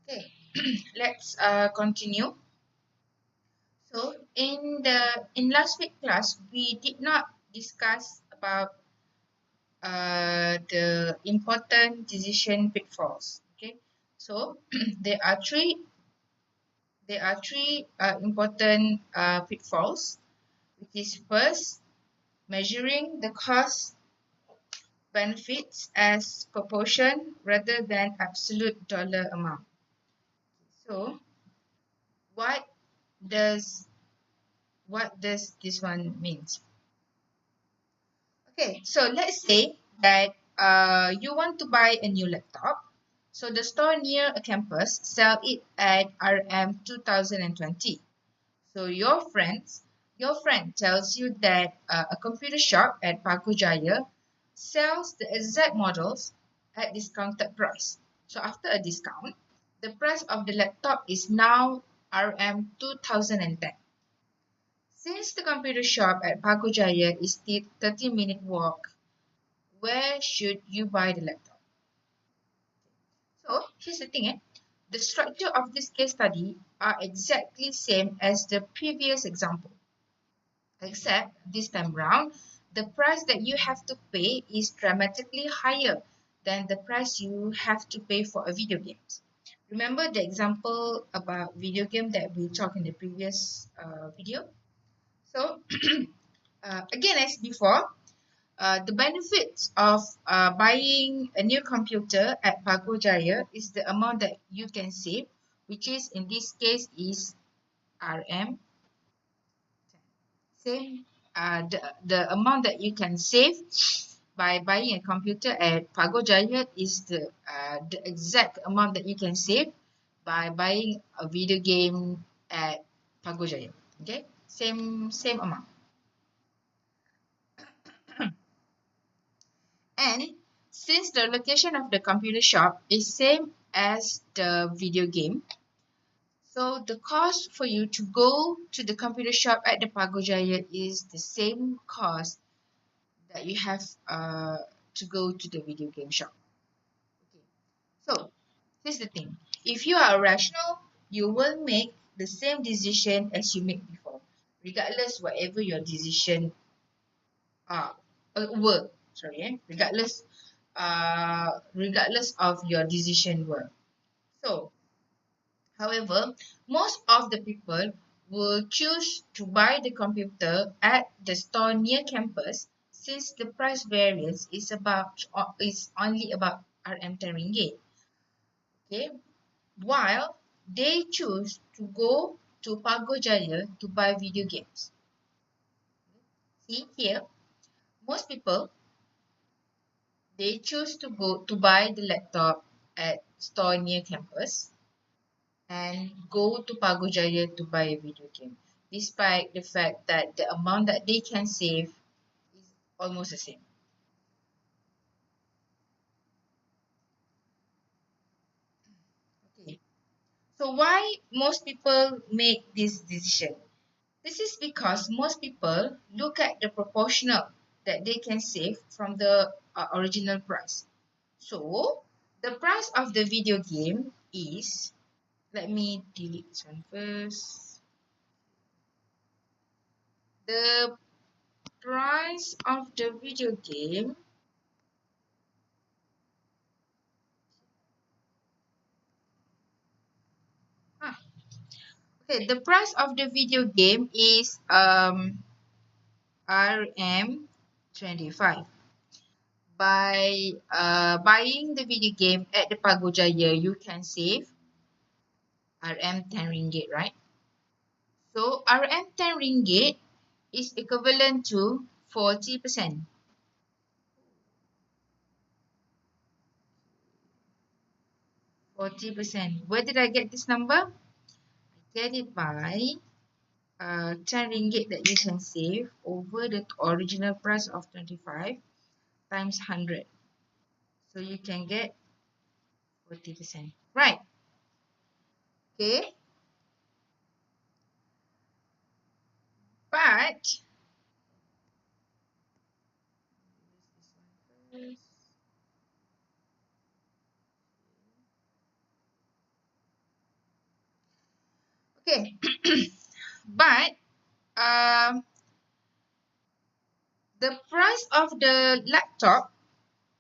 Okay, let's continue. So in last week class, we did not discuss about the important decision pitfalls. Okay, so there are three important pitfalls, which is first, measuring the cost benefits as proportion rather than absolute dollar amount. So what does this one means? Okay, so let's say that you want to buy a new laptop. So the store near a campus sell it at RM 2020. So your friend tells you that a computer shop at Paku Jaya sells the exact models at discounted price. So after a discount, the price of the laptop is now RM 2010. Since the computer shop at Paku Jaya is still 30-minute walk, where should you buy the laptop? So here's the thing, the structure of this case study are exactly same as the previous example, except this time round, the price that you have to pay is dramatically higher than the price you have to pay for a video game. Remember the example about video game that we talked in the previous video? So again, as before, the benefits of buying a new computer at Pago Jaya is the amount that you can save, which is in this case is RM. Same, the amount that you can save by buying a computer at Pago Jaya is the exact amount that you can save by buying a video game at Pago Jaya. Okay, same amount. And since the location of the computer shop is same as the video game, so the cost for you to go to the computer shop at the Pago Jaya is the same cost that you have to go to the video game shop. Okay. So here's the thing. If you are rational, you will make the same decision as you made before, regardless whatever your decision are were. Sorry, regardless of your decision were. So, however, most of the people will choose to buy the computer at the store near campus since the price variance is only about RM 10 ringgit. Okay, while they choose to go to Pago Jaya to buy video games. See here, most people they choose to go to buy the laptop at store near campus and go to Pago Jaya to buy a video game, despite the fact that the amount that they can save is almost the same. Okay. So why most people make this decision? This is because most people look at the proportional that they can save from the original price. So the price of the video game is, let me delete this one first. The price of the video game okay, the price of the video game is RM 25. By buying the video game at the Pago Jaya, you can save RM 10 ringgit, right? So RM 10 ringgit is equivalent to 40%. 40%. Where did I get this number? I get it by 10 ringgit that you can save over the original price of 25 times 100. So you can get 40%. Right. Okay. But Okay, but the price of the laptop,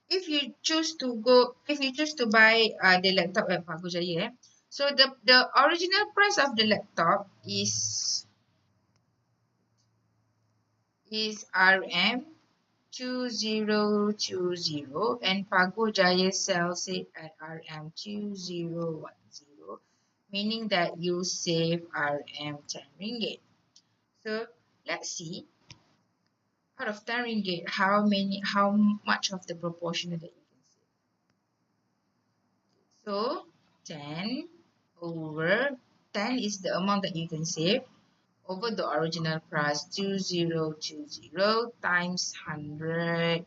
if you choose to buy the laptop at Pago Jaya, so the original price of the laptop is RM 2020 and Pago Jaya sells it at RM 2010, meaning that you save RM 10 ringgit. So let's see, out of 10 ringgit, how much of the proportional that you can save. So 10 over 10 is the amount that you can save over the original price 2020 times 100.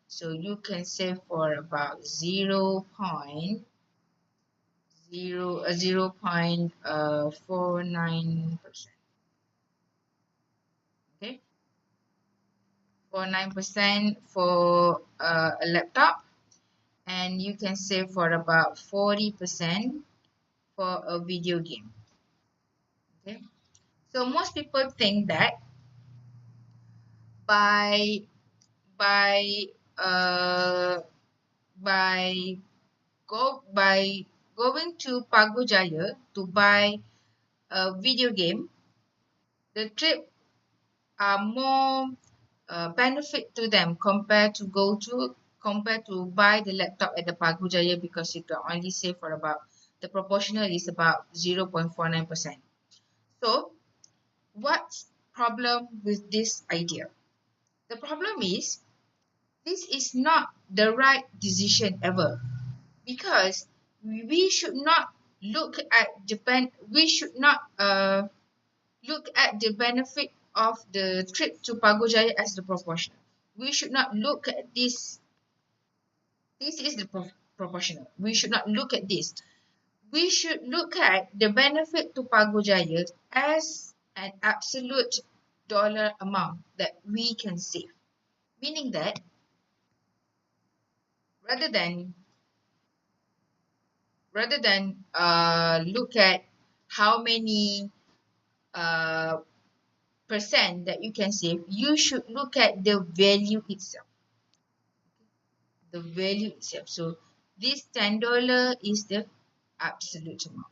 So you can save for about 0.49%. Okay, 49% for a laptop, and you can save for about 40% for a video game. Okay, so most people think that by by uh by by going to Pago Jaya to buy a video game, the trip are more benefit to them compared to buy the laptop at the Pago Jaya, because you can only save for about, the proportional is about 0.49%. So what's problem with this idea? The problem is this is not the right decision ever, because we should not look at we should not look at the benefit of the trip to Pago Jaya as the proportional. We should not look at this. This is the proportional. We should not look at this. We should look at the benefit to Pago Jaya as an absolute dollar amount that we can save. Meaning that rather than look at how many uh, percent that you can save, you should look at the value itself. The value itself. So this $10 is the absolute amount.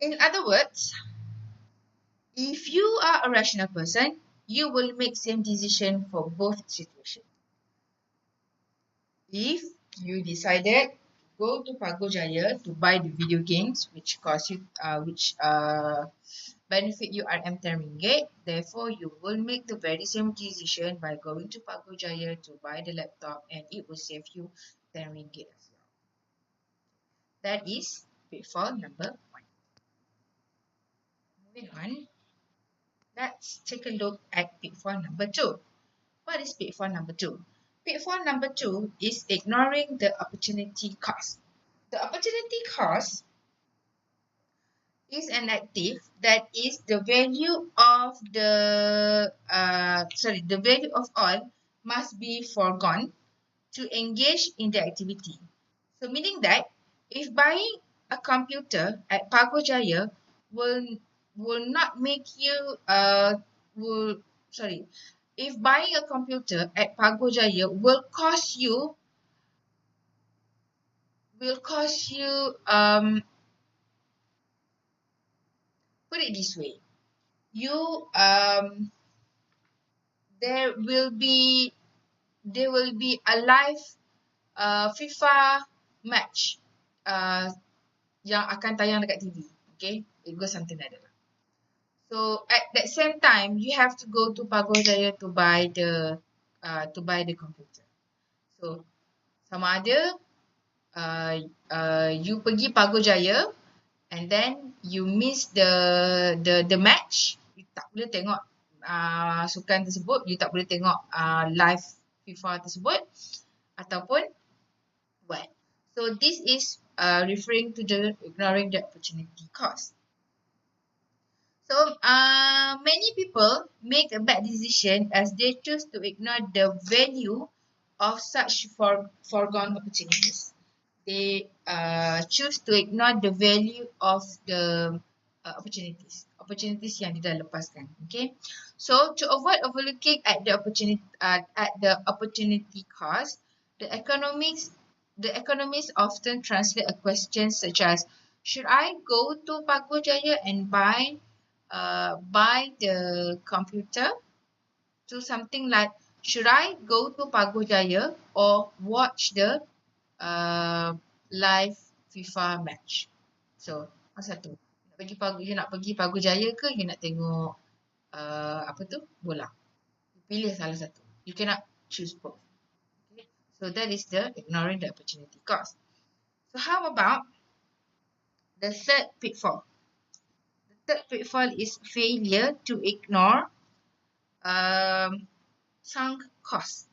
In other words, if you are a rational person, you will make same decision for both situations. If you decided to go to Pago Jaya to buy the video games, which cost you, benefit you RM 10 ringgit, therefore you will make the very same decision by going to Pago Jaya to buy the laptop, and it will save you 10 ringgit as well. That is pitfall number 1. Moving on, let's take a look at pitfall number 2. What is pitfall number 2? Pitfall number 2 is ignoring the opportunity cost. The opportunity cost is an active that is the value of the value of all must be foregone to engage in the activity. So meaning that if buying a computer at Pago Jaya will not make you if buying a computer at Pago Jaya will cost you put it this way, you there will be a live FIFA match yang akan tayang dekat TV. Okay, it goes something like that. So at that same time, you have to go to Pago Jaya to buy the computer. So sama ada you pergi Pago Jaya and then you miss the match, you tak boleh tengok sukan tersebut, you tak boleh tengok live FIFA tersebut, ataupun what. So this is referring to the ignoring the opportunity cost. So many people make a bad decision as they choose to ignore the value of such foregone opportunities. they choose to ignore the value of the opportunities yang dia dah lepaskan. Okay, so to avoid overlooking at the opportunity cost, the economists often translate a question such as, should I go to Pago Jaya and buy the computer, to something like, should I go to Pago Jaya or watch the live FIFA match? So, masa tu you nak pergi Pago Jaya ke you nak tengok apa tu, bola? Pilih salah satu. You cannot choose both. Okay? So that is the ignoring the opportunity cost. So how about the third pitfall? The third pitfall is failure to ignore sunk costs.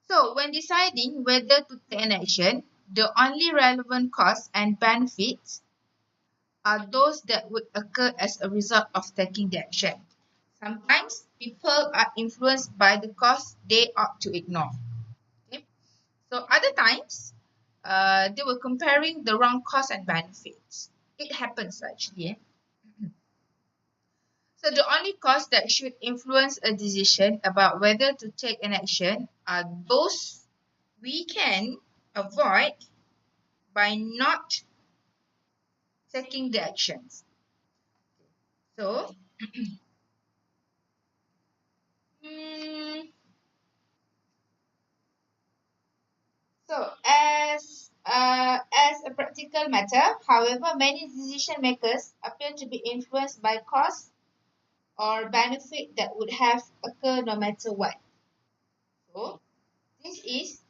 So when deciding whether to take an action, the only relevant costs and benefits are those that would occur as a result of taking the action. Sometimes people are influenced by the costs they ought to ignore. Okay? So other times, they were comparing the wrong costs and benefits. It happens actually. So the only costs that should influence a decision about whether to take an action are those we can avoid by not taking the actions. So, as a practical matter, however, many decision makers appear to be influenced by costs or benefit that would have occurred no matter what. So, this is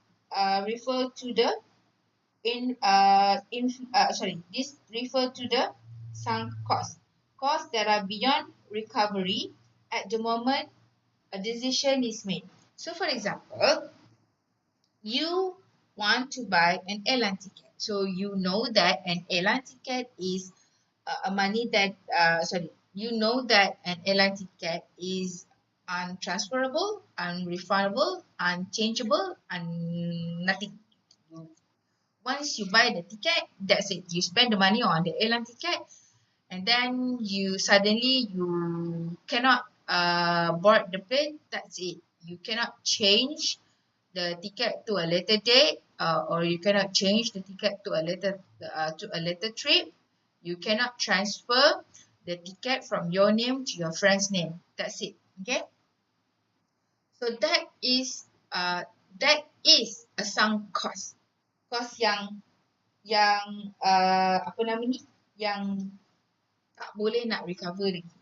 referred to the this refer to the sunk costs that are beyond recovery at the moment a decision is made. So for example, you want to buy an airline ticket. So you know that an airline ticket is you know that an airline ticket is untransferable, unrefundable, unchangeable, and nothing. Once you buy the ticket, that's it. You spend the money on the airline ticket, and then you cannot board the plane. That's it. You cannot change the ticket to a later date, or you cannot change the ticket to a later trip. You cannot transfer the ticket from your name to your friend's name. That's it. Okay. So that is a sunk cost. Cost yang apa nama ni, yang tak boleh nak recover lagi.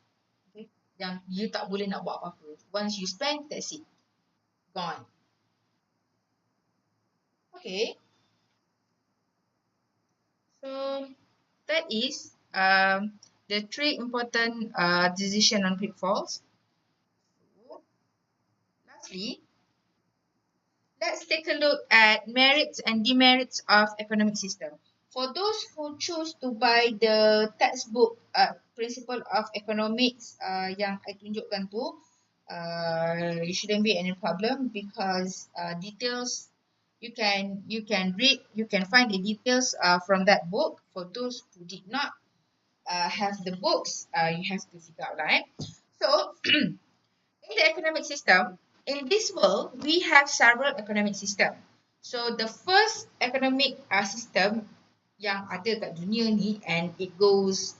Okay? Yang you tak boleh nak buat apa-apa. Once you spend, that's it. Gone. Okay. So that is the three important decision on pitfalls. So, lastly, let's take a look at merits and demerits of economic system. For those who choose to buy the textbook Principle of Economics yang I tunjukkan tu, it shouldn't be any problem because details you can read, you can find the details from that book. For those who did not have the books, you have to figure out, right? So in the economic system, in this world, we have several economic system. So the first economic system yang ada kat dunia ni, and it goes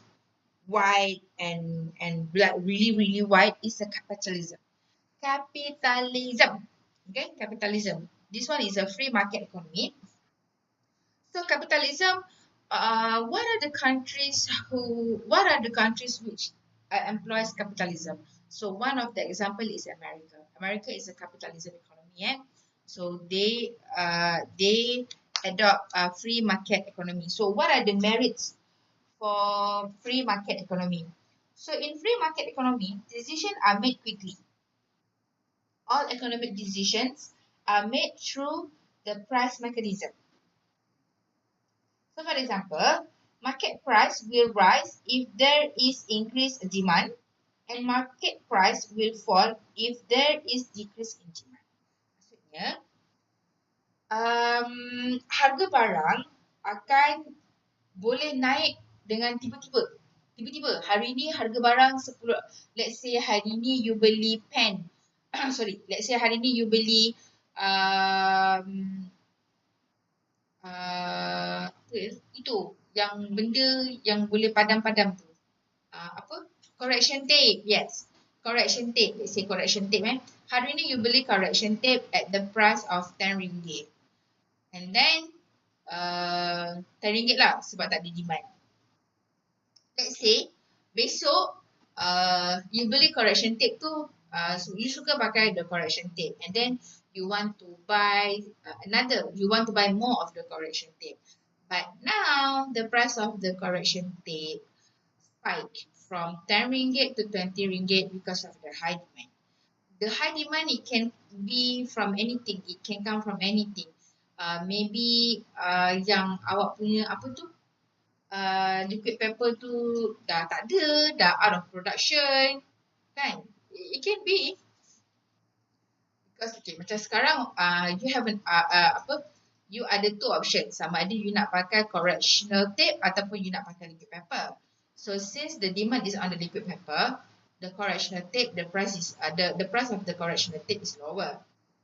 wide and like really wide, is a capitalism. Okay, capitalism. This one is a free market economy. So capitalism, what are the countries which employs capitalism? So one of the example is America. America is a capitalism economy, so they adopt a free market economy. So what are the merits for free market economy? So in free market economy, decisions are made quickly. All economic decisions are made through the price mechanism. So for example, market price will rise if there is increased demand, and market price will fall if there is decrease in demand. Maksudnya, harga barang akan boleh naik dengan tiba-tiba. Tiba-tiba hari ni harga barang 10, let's say hari ni you beli pen. Sorry, let's say hari ni you beli apa ya? Itu yang benda yang boleh padam-padam tu. Apa? Correction tape. Yes. Correction tape. Let's say correction tape Hari ni you beli correction tape at the price of RM10. And then RM10 lah sebab tak ada demand. Let's say besok you beli correction tape tu, so you suka pakai the correction tape, and then you want to buy you want to buy more of the correction tape. But now the price of the correction tape spike from RM10 to RM20 because of the high demand. The high demand, it can be from anything. It can come from anything. Maybe yang awak punya apa tu, liquid paper tu dah tak ada, dah out of production, kan? It can be because macam sekarang you have you ada two options, sama ada you nak pakai correctional tape ataupun you nak pakai liquid paper. So since the demand is on the liquid paper, the correctional tape, the price of the correctional tape is lower.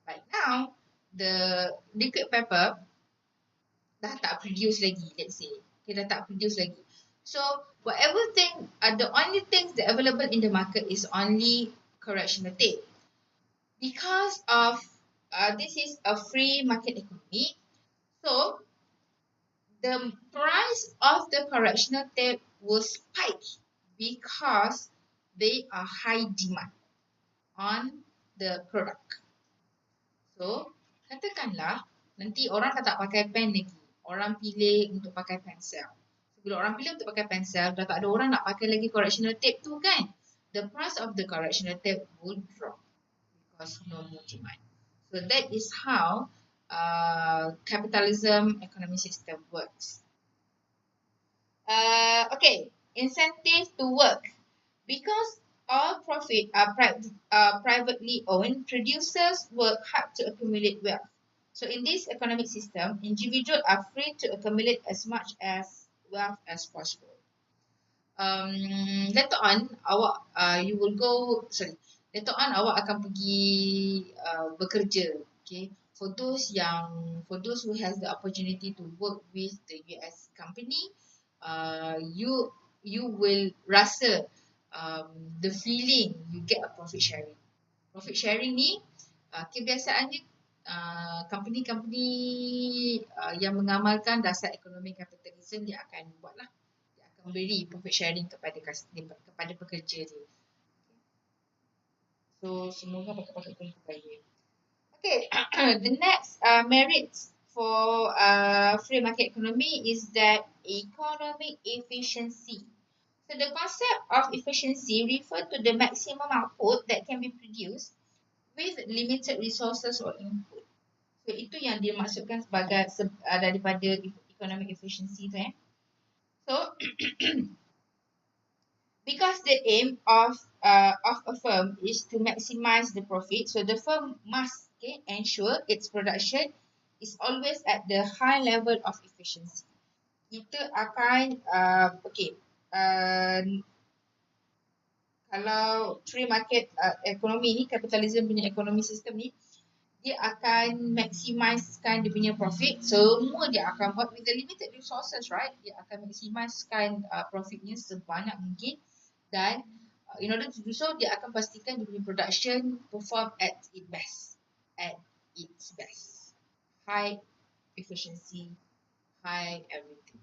Right now, the liquid paper dah tak produce lagi, let's say. Dah tak produce lagi. So, whatever thing, the only things that available in the market is only correctional tape. Because of, this is a free market economy, so the price of the correctional tape will spike because they are high demand on the product. So, katakanlah nanti orang dah tak pakai pen lagi. Orang pilih untuk pakai pensel. So, bila orang pilih untuk pakai pensel, dah tak ada orang nak pakai lagi correctional tape tu kan. The price of the correctional tape will drop because no more demand. So that is how capitalism economy system works. Okay, incentive to work. Because all profit are privately owned, producers work hard to accumulate wealth. So in this economic system, individuals are free to accumulate as much as wealth as possible. Later on, later on awak akan pergi bekerja. Okay, for those who has the opportunity to work with the US company, you will rasa the feeling you get a profit sharing. Profit sharing ni kebiasaannya company-company yang mengamalkan dasar ekonomi kapitalisme dia akan buatlah. Dia akan beri profit sharing kepada pekerja dia. So semoga pakai kaya. Okay, the next merits for free market economy is that economic efficiency. So the concept of efficiency refers to the maximum output that can be produced with limited resources or input. So itu yang dimaksudkan sebagai daripada economic efficiency tu So because the aim of a firm is to maximize the profit, so the firm must ensure its production is always at the high level of efficiency. Kita akan kalau free market economy ni, capitalism punya economy system ni, dia akan maximizekan dia punya profit. Semua dia akan buat with the limited resources, right? Dia akan maximizekan profitnya sebanyak mungkin, dan in order to do so, dia akan pastikan dia punya production perform at its best. High efficiency, high everything.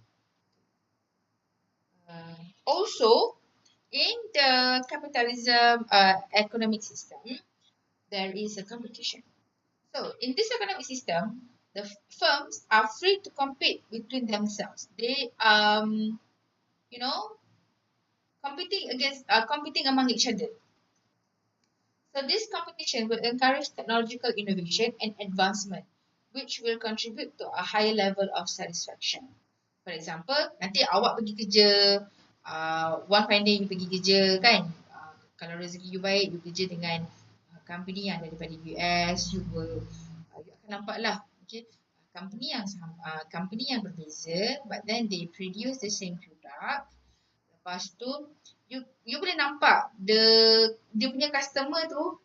Also, in the capitalism economic system, there is a competition. So, in this economic system, the firms are free to compete between themselves. They, competing among each other. So, this competition will encourage technological innovation and advancement, which will contribute to a higher level of satisfaction. For example, nanti awak pergi kerja, one fine day you pergi kerja kan, kalau rezeki you baik, you kerja dengan company yang daripada US, you akan nampak lah, okay, company yang berbeza, but then they produce the same product. Lepas tu you boleh nampak dia punya customer tu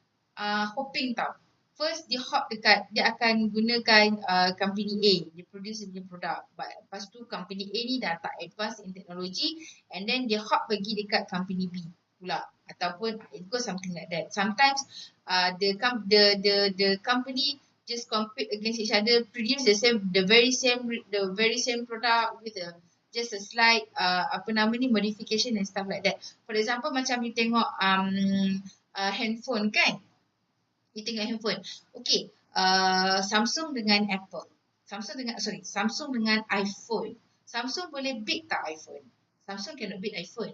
hopping tau. First dia hop dekat, dia akan gunakan company A, dia produce dia punya produk. But lepas tu company A ni dah tak advance in technology, and then dia hop pergi dekat company B pula, ataupun it goes something like that. Sometimes the company just compete against each other, produce the very same product with just a slight modification and stuff like that. For example, macam you tengok handphone kan, you tengok handphone. Okay, Samsung dengan Apple. Samsung dengan iPhone. Samsung boleh beat tak iPhone? Samsung cannot beat iPhone.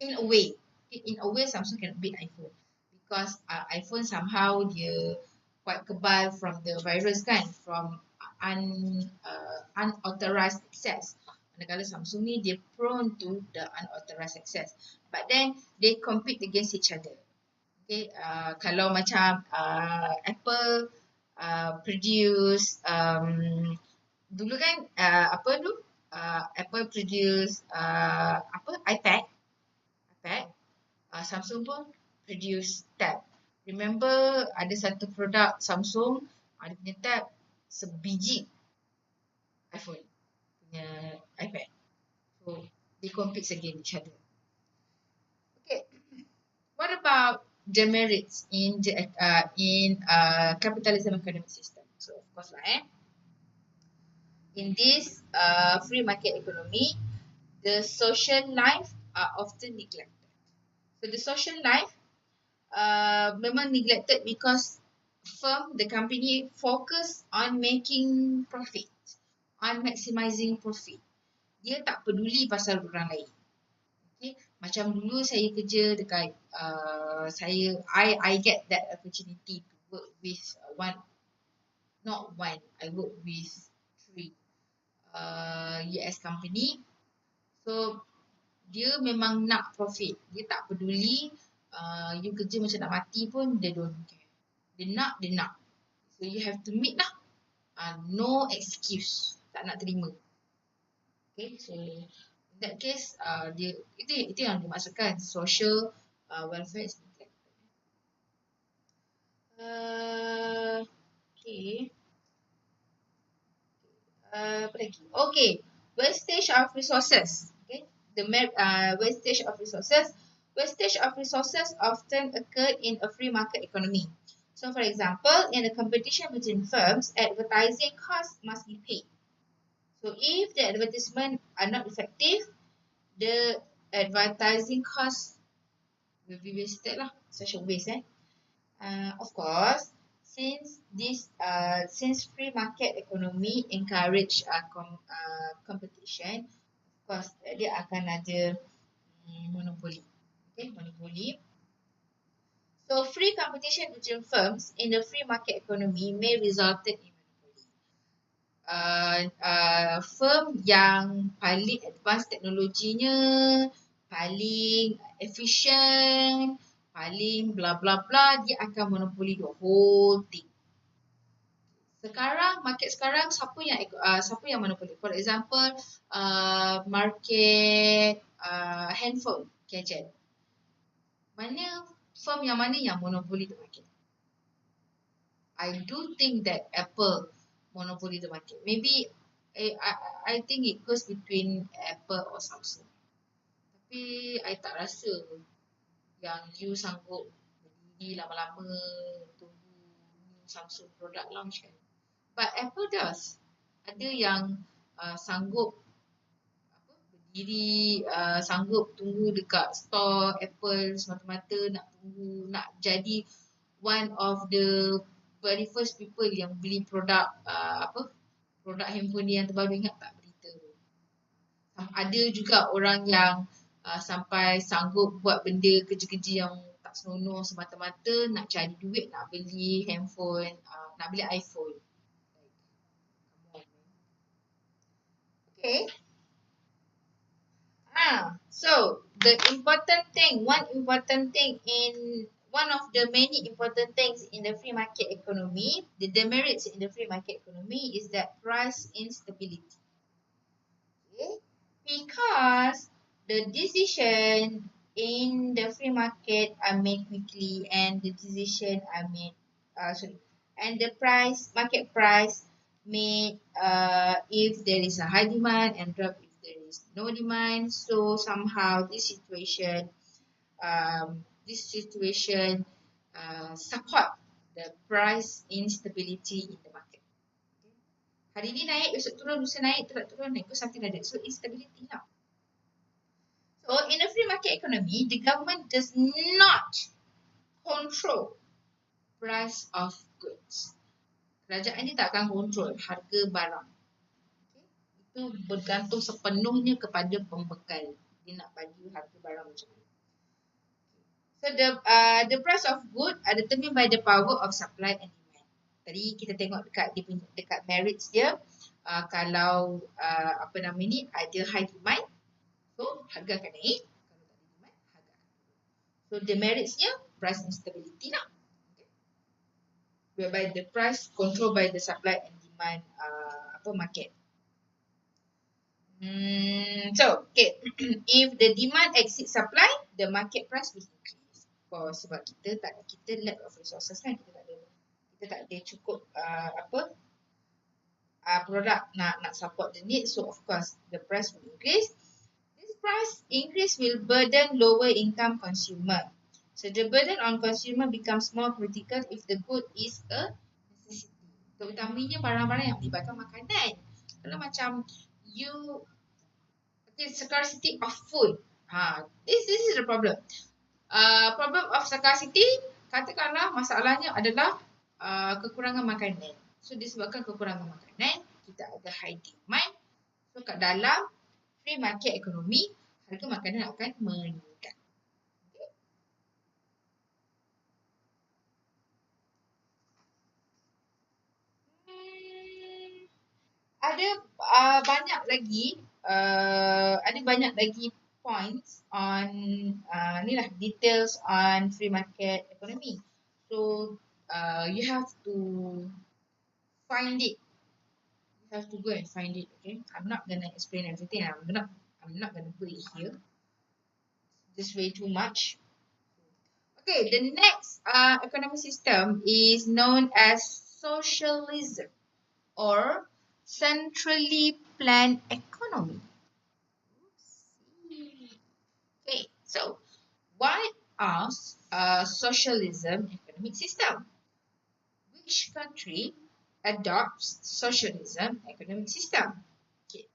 In a way. In a way, Samsung cannot beat iPhone. Because iPhone somehow dia quite kebal from the virus kan. From unauthorized access. Manakala Samsung ni dia prone to the unauthorized access. But then, they compete against each other. Okay, kalau macam Apple produce dulu kan Apple produce iPad, Samsung pun produce tab. Remember ada satu produk Samsung ada punya tab sebiji iPhone punya iPad. So they compete against each other. Okay, what about demerits in capitalism economic system? So of course lah in this free market economy, the social life are often neglected. So the social life memang neglected because the company focus on making profit, on maximizing profit. Dia tak peduli pasal orang lain. Okay. Macam dulu saya kerja dekat I get that opportunity to work with I work with 3 US company. So dia memang nak profit, dia tak peduli you kerja macam nak mati pun dia don't care. Dia nak. So you have to meet lah. No excuse, tak nak terima. Okay, so in that case, itu yang dimaksudkan social welfare is neglected. Okay. Apa lagi? Okay, wastage of resources. Okay, wastage of resources. Wastage of resources often occur in a free market economy. So, for example, in a competition between firms, advertising costs must be paid. So if the advertisement are not effective, the advertising cost will be wasted lah. Such a waste of course, since free market economy encourage competition, of course dia akan ada monopoli. Okay, monopoli. So free competition between firms in the free market economy may result in firm yang paling advance teknologinya, paling efficient, paling bla bla bla, dia akan monopoli the whole thing. Market sekarang siapa yang monopoli? For example, market handphone, gadget. Firm yang mana yang monopoli the market? I do think that Apple monopoly the market. Maybe I think it goes between Apple or Samsung. Tapi I tak rasa yang you sanggup berdiri lama-lama tunggu Samsung product launch kan. But Apple does. Ada yang sanggup berdiri, sanggup tunggu dekat store Apple semata-mata nak jadi one of the very first people yang beli produk produk handphone yang terbaru. Ingat tak berita tu? Ada juga orang yang sampai sanggup buat benda kerja-kerja yang tak senonoh semata-mata nak cari duit, nak beli handphone, nak beli iPhone. Okay. So one important thing one of the many important things in the free market economy, the demerits in the free market economy is that price instability. Okay? Because the decision in the free market are made quickly and the decision are made, and the market price made if there is a high demand and drop if there is no demand. So somehow this situation support the price instability in the market. Hari ini naik, besok turun, lusa naik, tidak turun, naik ke something like that. So instability now. So in a free market economy, the government does not control price of goods. Kerajaan ni tak akan control harga barang. Okay? Itu bergantung sepenuhnya kepada pembekal. Dia nak bagi harga barang macam mana. So the price of good are determined by the power of supply and demand. Tadi kita tengok dekat merits dia, kalau ada high demand, so harga akan naik. Kalau tak ada demand, harga akan turun. So demeritsnya price instability lah. Okay. Whereby the price controlled by the supply and demand market. If the demand exceeds supply, the market price will increase. Sebab kita lack of resources kan, kita tak ada cukup produk nak support the need, so of course the price will increase. This price increase will burden lower income consumer. So the burden on consumer becomes more critical if the good is a necessity. Terutamanya barang-barang yang melibatkan makanan. Kalau macam scarcity of food. This is the problem. Problem of scarcity, katakanlah masalahnya adalah kekurangan makanan. So disebabkan kekurangan makanan, kita ada high demand. So kat dalam free market economy, harga makanan akan meningkat. Ada banyak lagi points on details on free market economy. So you have to find it. You have to go and find it. Okay, I'm not gonna explain everything. I'm not gonna put it here. This way too much. Okay, the next economic system is known as socialism or centrally planned economy. Okay, so what are socialism economic system? Which country adopts socialism economic system? Okay.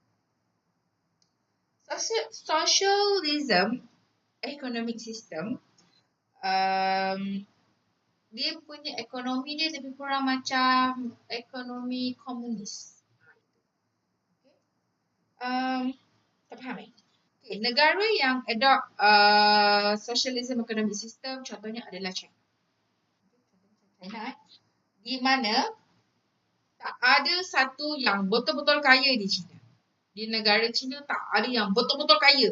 Socialism economic system, dia punya ekonomi dia lebih kurang macam ekonomi komunis. Tak faham Okay, negara yang adopt socialism economic system contohnya adalah China. Di mana tak ada satu yang betul-betul kaya di China. Di negara China tak ada yang betul-betul kaya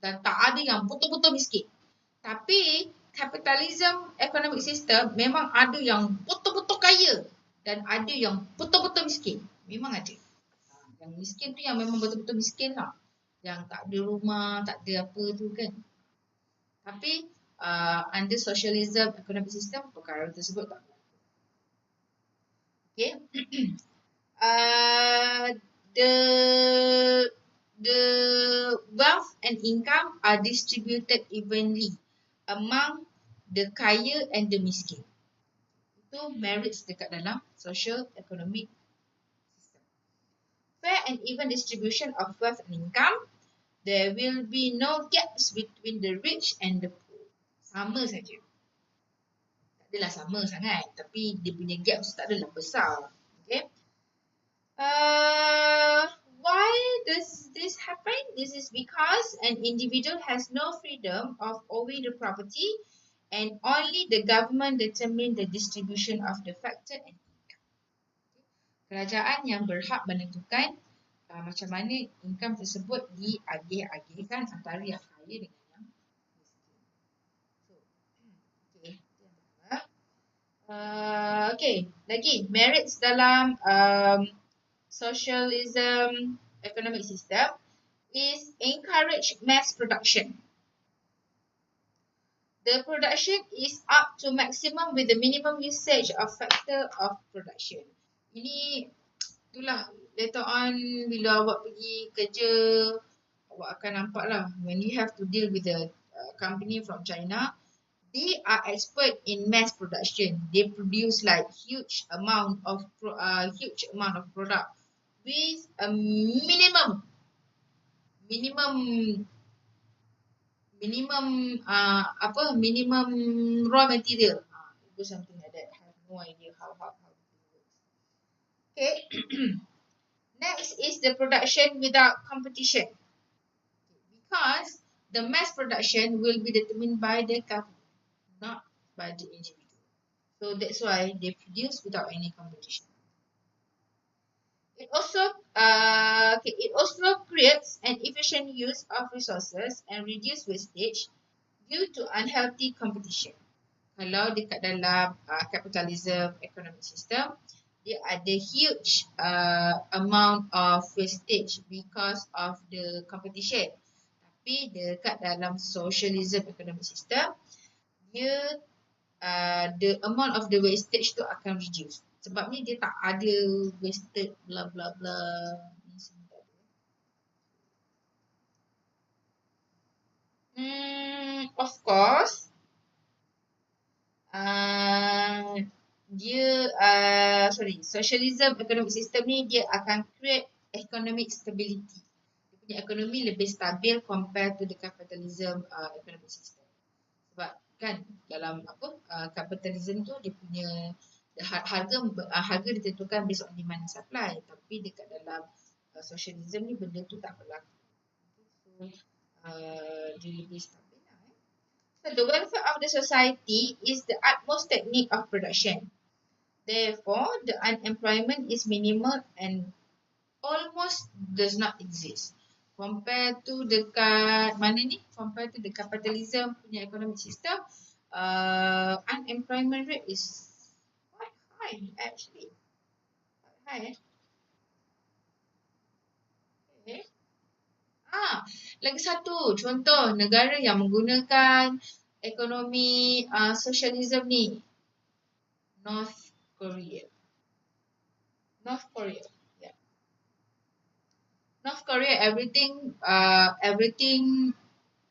dan tak ada yang betul-betul miskin. Tapi capitalism economic system memang ada yang betul-betul kaya dan ada yang betul-betul miskin. Memang ada. Yang miskin tu yang memang betul-betul miskin lah. Yang tak ada rumah, tak ada apa tu kan. Tapi under socialism economic system, perkara tersebut tak berlaku. Okay. The wealth and income are distributed evenly among the kaya and the miskin. Itu merits dekat dalam social economic system. Fair and even distribution of wealth and income. There will be no gaps between the rich and the poor. Sama saja. Tak adalah sama sangat. Tapi dia punya gaps tak adalah besar. Okay. Why does this happen? This is because an individual has no freedom of owning the property and only the government determine the distribution of the factor and income. Kerajaan yang berhak menentukan macam mana income tersebut diagih-agihkan antara yang kaya dengan yang miskin. Okay, lagi merits dalam socialism economic system is encourage mass production. The production is up to maximum with the minimum usage of factor of production. Ini itulah later on bila awak pergi kerja, awak akan nampak lah when you have to deal with the company from China, they are expert in mass production. They produce like huge amount of product with a minimum minimum raw material. It was something like that. I have no idea how it works. Okay. Next is the production without competition. Because the mass production will be determined by the government, not by the individual. So that's why they produce without any competition. It also creates an efficient use of resources and reduce wastage due to unhealthy competition. Kalau dekat dalam capitalism economic system, dia ada huge amount of wastage because of the competition. Tapi dekat dalam socialism economic system, dia the amount of the wastage tu akan reduce. Sebab ni dia tak ada wasted bla bla bla. Of course, socialism economic system ni dia akan create economic stability. Dia punya ekonomi lebih stabil compared to the capitalism economic system. Sebab kan dalam capitalism tu dia punya harga ditentukan based on demand and supply, tapi dekat dalam socialism ni benda tu tak berlaku. So dia lebih stabil lah. So the welfare of the society is the utmost technique of production. Therefore, the unemployment is minimal and almost does not exist. Compared to dekat mana ni? Compared to the capitalism punya economic system, unemployment rate is quite high actually. Quite high Okay. Lagi satu contoh negara yang menggunakan ekonomi socialism ni. North Korea. Yeah. North Korea, everything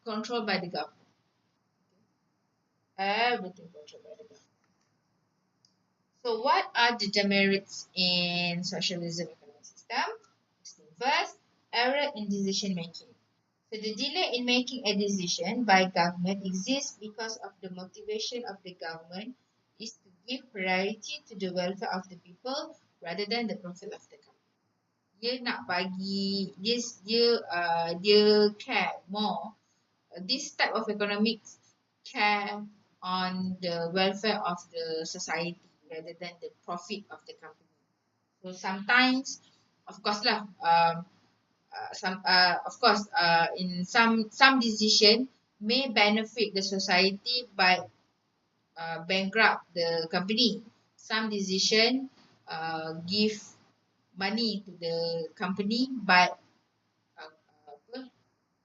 controlled by the government. Everything controlled by the government. So what are the demerits in socialism economic system? First, error in decision making. So the delay in making a decision by government exists because of the motivation of the government is to give priority to the welfare of the people rather than the profit of the company. Dia nak bagi dia care more. This type of economics care on the welfare of the society rather than the profit of the company. So sometimes, of course lah, in some decision may benefit the society by bankrupt the company. Some decision give money to the company but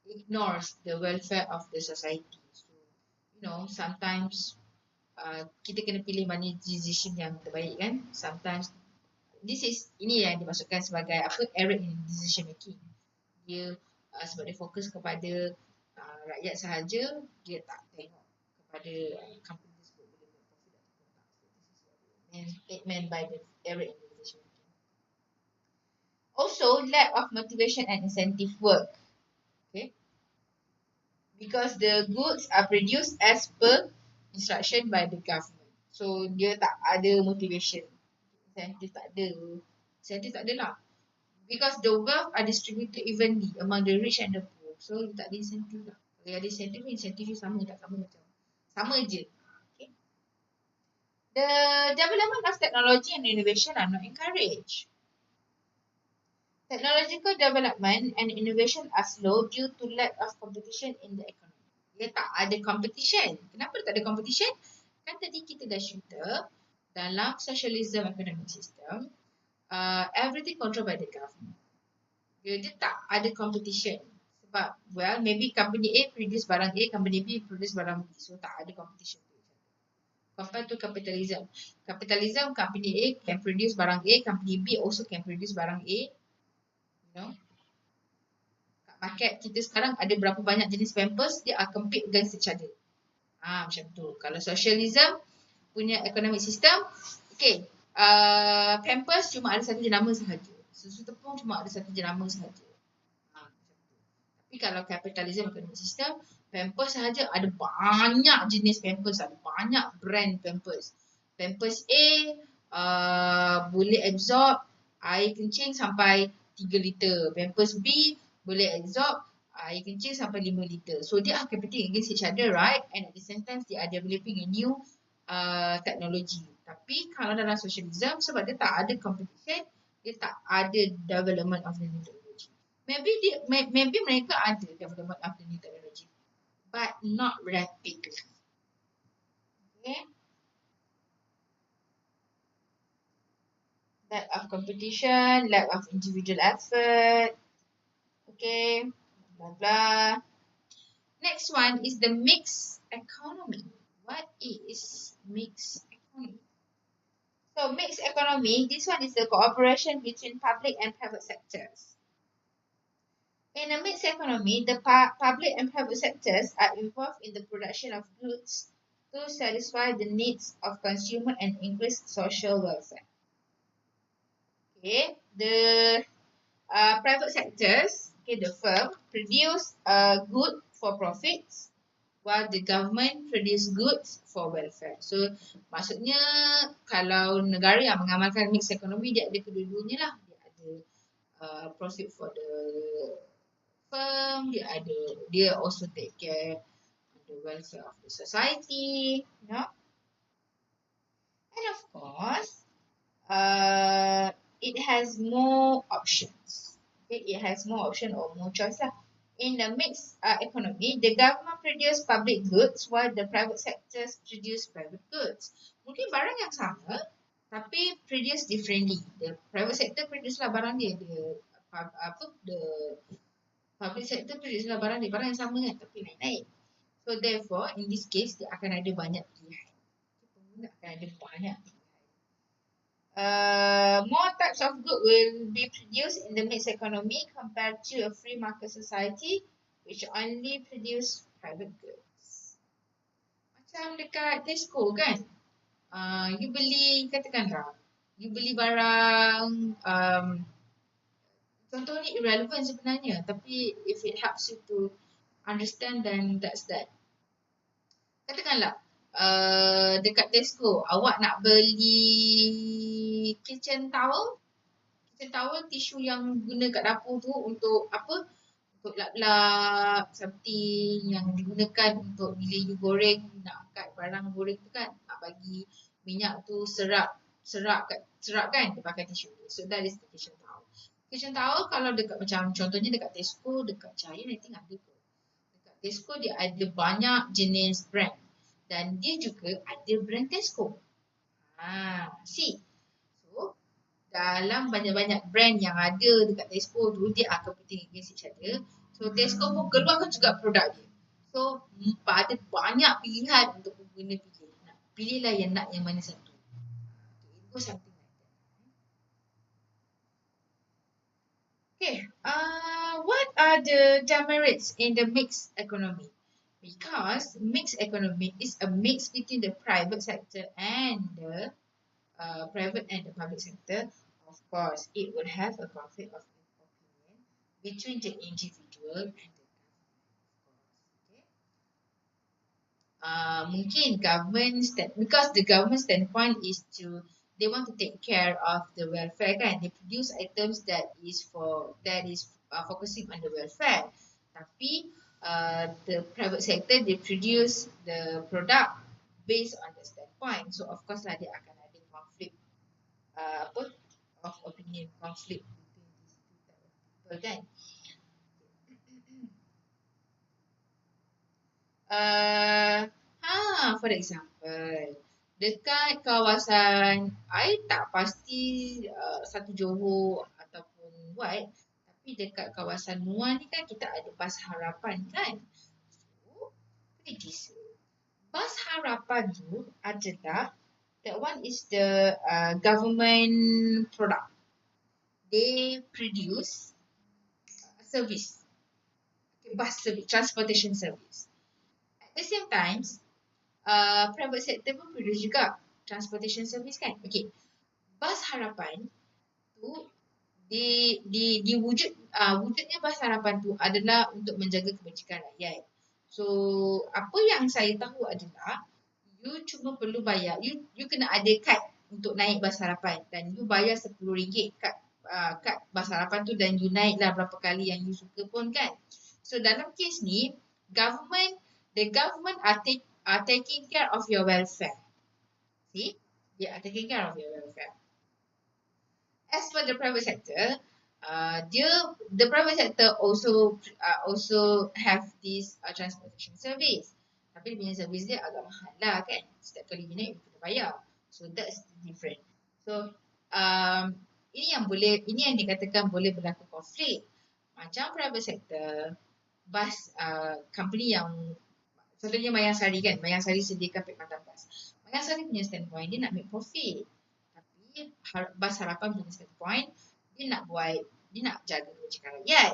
ignores the welfare of the society. So, sometimes kita kena pilih mana decision yang terbaik kan. Sometimes ini yang dimasukkan sebagai error in decision making. Dia sebab dia fokus kepada rakyat sahaja, dia tak tengok kepada company tersebut boleh buat profit ataupun tak. So this is what it meant by the error in decision making. Also, lack of motivation and incentive work. Okay. Because the goods are produced as per instruction by the government. So dia tak ada motivation. Incentive tak ada lah. Because the wealth are distributed evenly among the rich and the poor. So tak ada incentive lah. Kalau ada incentive sama tak sama macam sama je. Okay. The development of technology and innovation are not encouraged. Technological development and innovation are slow due to lack of competition in the economy. Dia tak ada competition. Kenapa tak ada competition? Kan tadi kita dah cerita dalam socialism economic system, everything controlled by the government. Dia tak ada competition. Sebab, well, maybe company A produce barang A, company B produce barang B. So, tak ada competition. Compared to capitalism. Capitalism, company A can produce barang A, company B also can produce barang A. You know, kat market kita sekarang ada berapa banyak jenis pampers, dia are compete against each other. Macam tu. Kalau socialism punya economic system, okay, pampers cuma ada satu jenama sahaja. Susu tepung cuma ada satu jenama sahaja. Macam tu. Tapi kalau capitalism economic system, pampers sahaja ada banyak jenis pampers, ada banyak brand pampers. Pampers A boleh absorb air kencing sampai 3 liter. Pampers B boleh absorb air kencing sampai 5 liter. So, they are competing against each other, right? And at the same time, they are developing a new teknologi. Tapi kalau dalam socialism, sebab dia tak ada competition, dia tak ada development of the new technology. Maybe mereka ada development of the new technology, but not rapidly. Okay. Lack of competition, lack of individual effort. Okay, blah blah. Next one is the mixed economy. What is mixed economy? So mixed economy, this one is the cooperation between public and private sectors. In a mixed economy, the public and private sectors are involved in the production of goods to satisfy the needs of consumer and increase social welfare. Okay, the private sectors, okay, the firm produce good for profits, while the government produce goods for welfare. So, maksudnya kalau negara yang mengamalkan mixed economy, dia ada kedua-duanya lah. Dia ada profit for the firm, dia also take care of the welfare of the society, you know. And of course, it has more options. Okay, it has more option or more choice lah. In the mixed economy, the government produce public goods while the private sectors produce private goods. Mungkin barang yang sama, tapi produce differently. The private sector produce lah barang dia. The public sector produce lah barang dia. Barang yang sama kan, tapi naik-naik. So therefore, in this case, dia akan ada banyak pilihan. Pengguna akan ada banyak pilihan. More types of goods will be produced in the mixed economy compared to a free market society which only produce private goods. Macam dekat Tesco kan, you beli, katakanlah, you beli barang, contoh ni irrelevant sebenarnya, tapi if it helps you to understand, then that's that. Katakanlah, dekat Tesco, awak nak beli kitchen towel, tisu yang guna kat dapur tu untuk apa? Untuk lap-lap, something yang digunakan untuk bila you goreng, nak angkat barang goreng tu kan, nak bagi minyak tu serap kan, dia pakai tisu. So that is the kitchen towel. Kitchen towel kalau dekat macam contohnya dekat Tesco, dekat Giant, I think ada tu. Dekat Tesco dia ada banyak jenis brand. Dan dia juga ada brand Tesco. See. So, dalam banyak-banyak brand yang ada dekat Tesco tu, dia akan competing against each other. So, Tesco pun keluarkan juga produk dia. So, ada banyak pilihan untuk pengguna pilih. Pilihlah yang nak yang mana satu. It goes something like that. Okay. What are the demerits in the mixed economy? Because mixed economy is a mix between the private sector and the private and the public sector. Of course, it would have a conflict of opinion between the individual and the government. Okay. Mungkin government because the government standpoint is they want to take care of the welfare kan. They produce items that is focusing on the welfare. Tapi the private sector, they produce the product based on the standpoint. So of course lah, dia akan ada conflict of opinion, conflict between these two type of people kan. For example, dekat kawasan, I tak pasti satu Johor ataupun what, tapi dekat kawasan luar ni kan kita ada bas harapan kan. So, pretty sure. Bas harapan tu adalah, that one is the government product. They produce service, bus service, transportation service. At the same time, private sector pun produce juga transportation service kan. Okay, bas harapan tu wujudnya bas harapan tu adalah untuk menjaga kebajikan rakyat. So apa yang saya tahu adalah you cuma perlu bayar, you kena ada kad untuk naik bas harapan dan you bayar RM10 kad bas harapan tu dan you naik lah berapa kali yang you suka pun kan. So dalam kes ni the government are taking care of your welfare. See, they are taking care of your welfare. As for the private sector, the private sector also have this transportation service. Tapi dia punya service dia agak mahal lah kan. Setiap kali you naik, you kena bayar. So that's different. So ini yang dikatakan boleh berlaku konflik. Macam private sector, bus company yang contohnya Mayangsari kan. Mayangsari sediakan perkhidmatan bas. Mayangsari punya standpoint dia nak make profit. Tapi bas harapan punya standpoint dia nak jaga kebajikan rakyat.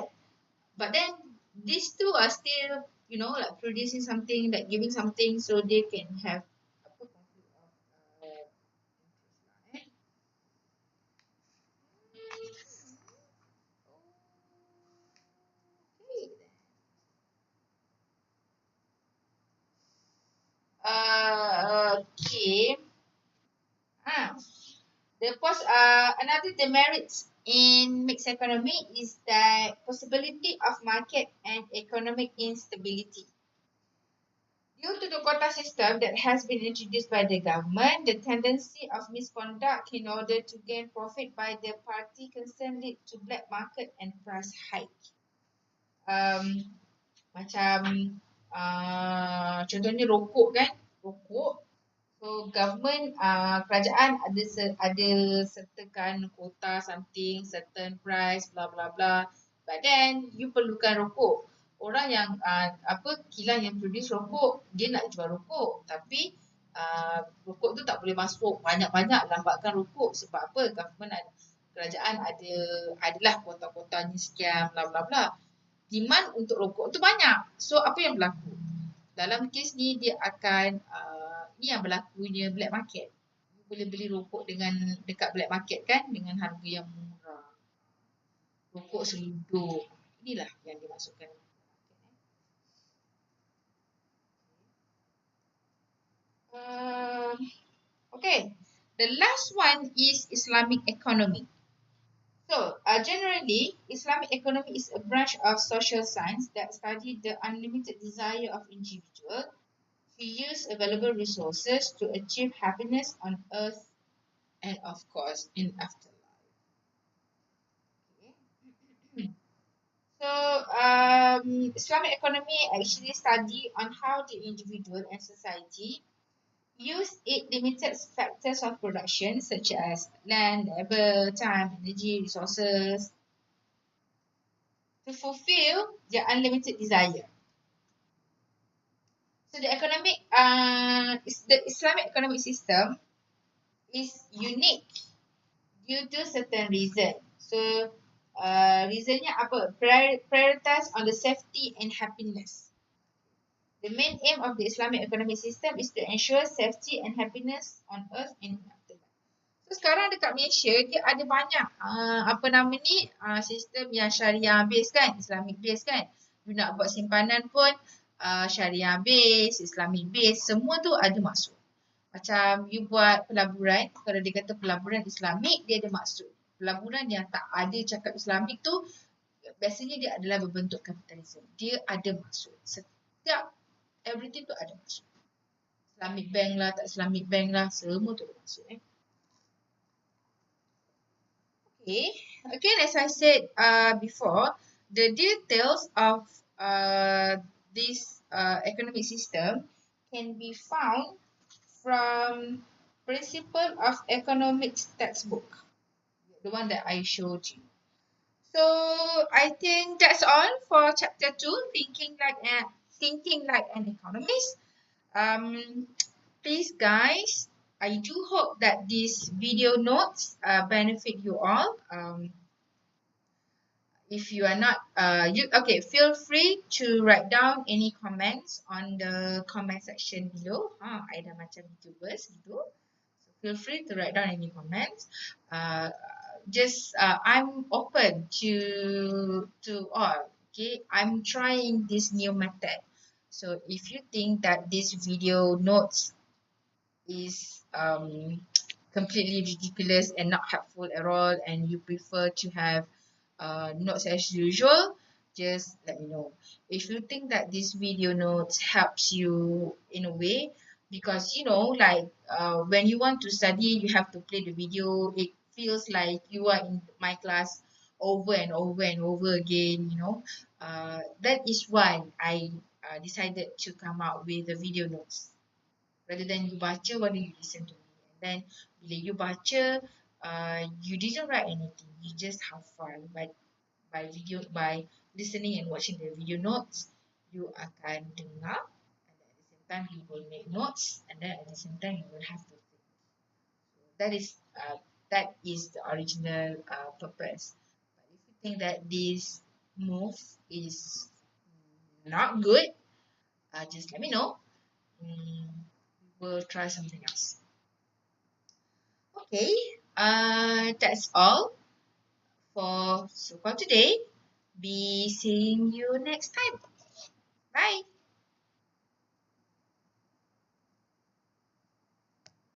But then these two are still, like producing something, like giving something, so they can have conflict of interest. Okay. Another demerits in mixed economy is the possibility of market and economic instability. Due to the quota system that has been introduced by the government, the tendency of misconduct in order to gain profit by the party concerned lead to black market and price hike. Macam contohnya rokok kan, rokok. So government, kerajaan ada sertakan quota something, certain price, bla bla bla. But then you perlukan rokok. Orang yang kilang yang produce rokok, dia nak jual rokok. Tapi rokok tu tak boleh masuk banyak-banyak lambatkan rokok. Sebab apa? Kerajaan adalah kuota-kuotanya sekian, bla bla bla. Demand untuk rokok tu banyak. So apa yang berlaku? Dalam kes ni dia akan ni yang berlakunya black market. Boleh beli rokok dekat black market kan dengan harga yang murah. Rokok seluduk. Inilah yang dimaksudkan. Okay. The last one is Islamic economy. So, generally, Islamic economy is a branch of social science that studies the unlimited desire of individuals to use available resources to achieve happiness on earth and, of course, in afterlife. Okay. So, Islamic economy actually study on how the individual and society use its limited factors of production such as land, labor, time, energy, resources to fulfill their unlimited desire. So the Islamic economic system is unique due to certain reason. So reasonnya apa? Prioritize on the safety and happiness. The main aim of the Islamic economic system is to ensure safety and happiness on earth and afterlife. So sekarang dekat Malaysia dia ada banyak sistem yang syariah based kan, Islamic based kan. You nak buat simpanan pun syariah based, Islamic based, semua tu ada maksud. Macam you buat pelaburan, kalau dia kata pelaburan Islamik, dia ada maksud. Pelaburan yang tak ada cakap Islamik tu biasanya dia adalah berbentuk kapitalisme. Dia ada maksud. Setiap everything tu ada maksud. Islamic bank lah, tak Islamic bank lah, semua tu ada maksud. Okay, again as I said before, the details of this economic system can be found from Principle of Economics textbook, the one that I showed you. So I think that's all for chapter 2, thinking like an economist. Um, Please guys, I do hope that these video notes benefit you all. If you are not you okay, feel free to write down any comments on the comment section below. I dah macam YouTubers gitu. So feel free to write down any comments. Just I'm open to all. Okay, I'm trying this new method. So if you think that this video notes is completely ridiculous and not helpful at all, and you prefer to have notes as usual, just let me know. If you think that this video notes helps you in a way, because like when you want to study, you have to play the video. It feels like you are in my class over and over and over again. That is why I decided to come out with the video notes. Rather than you baca, why don't you listen to me? And then bila you baca, you didn't write anything. You just hafal. But by listening and watching the video notes, you akan dengar, and at the same time you will make notes, and then at the same time you will have to think. So that is the original purpose. But if you think that this move is not good, just let me know. We'll try something else. Okay, that's all for today. Be seeing you next time. Bye.